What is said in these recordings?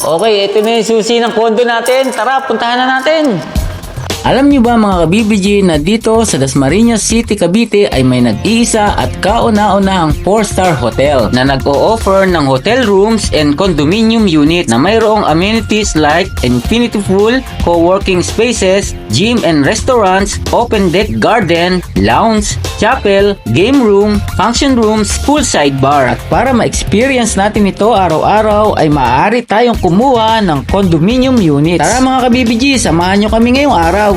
Okay, ito na yung susi ng kondo natin. Tara, puntahan na natin. Alam niyo ba mga ka-BBG na dito sa Dasmariñas City, Cavite ay may nag-iisa at kauna-unahang 4-star hotel na nag-o-offer ng hotel rooms and condominium unit na mayroong amenities like infinity pool, co-working spaces, gym and restaurants, open deck garden, lounge, chapel, game room, function rooms, poolside bar. At para ma-experience natin ito araw-araw ay maaari tayong kumuha ng condominium units. Tara mga ka-BBG, samahan nyo kami ngayong araw.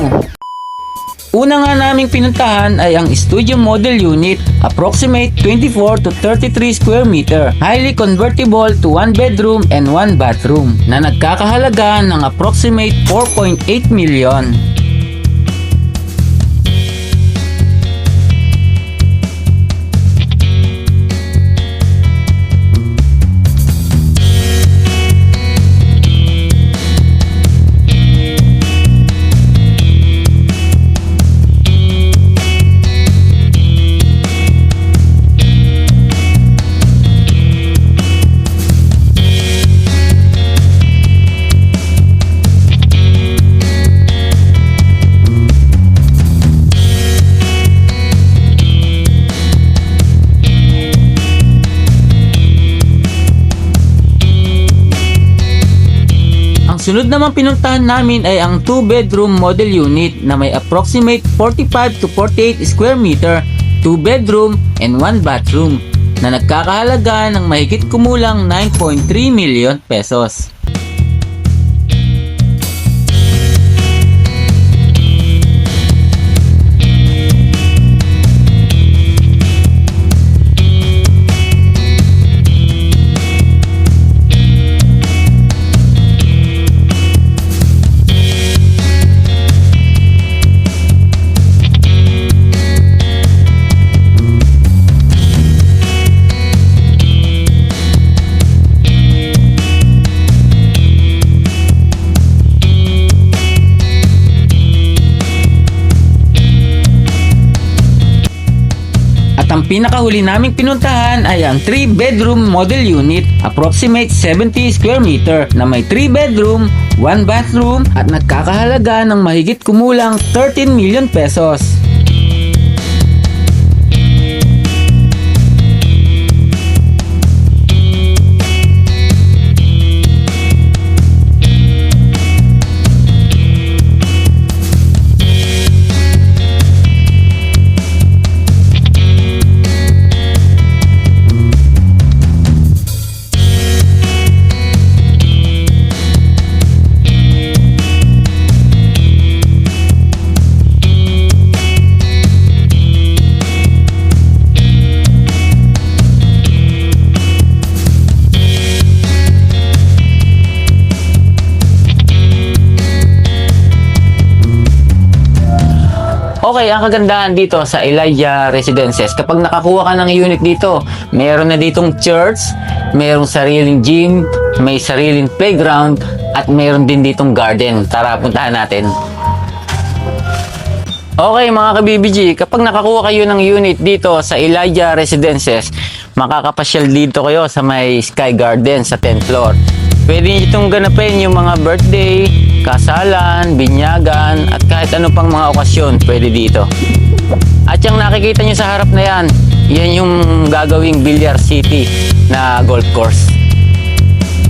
Una nga naming pinuntahan ay ang Studio Model Unit, approximate 24 to 33 square meter, highly convertible to 1 bedroom and 1 bathroom, na nagkakahalaga ng approximate 4.8 million. Sunod naman pinuntahan namin ay ang 2-bedroom model unit na may approximate 45 to 48 square meter, 2 bedroom and 1 bathroom na nagkakahalaga ng mahigit kumulang 9.3 million pesos. Ang pinakahuli naming pinuntahan ay ang 3-bedroom model unit, approximate 70 square meter na may 3 bedroom, 1 bathroom at nagkakahalaga ng mahigit kumulang 13 million pesos. Okay, ang kagandahan dito sa Elijah Residences, kapag nakakuha ka ng unit dito, meron na ditong church, merong sariling gym, may sariling playground, at meron din ditong garden. Tara, puntahan natin. Okay mga ka-BBG, kapag nakakuha kayo ng unit dito sa Elijah Residences, makakapasyal dito kayo sa may Sky Garden sa 10th floor. Pwede nyo itong ganapin yung mga birthday, kasalan, binyagan, at kahit ano pang mga okasyon, pwede dito. At yung nakikita nyo sa harap na yan, yan yung gagawing Billiard City na golf course.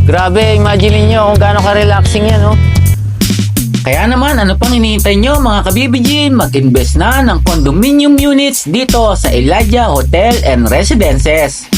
Grabe, imagine nyo kung gaano ka-relaxing yan, no? Kaya naman, ano pang hinihintay nyo mga ka-BBG? Mag-invest na ng condominium units dito sa Elijah Hotel and Residences.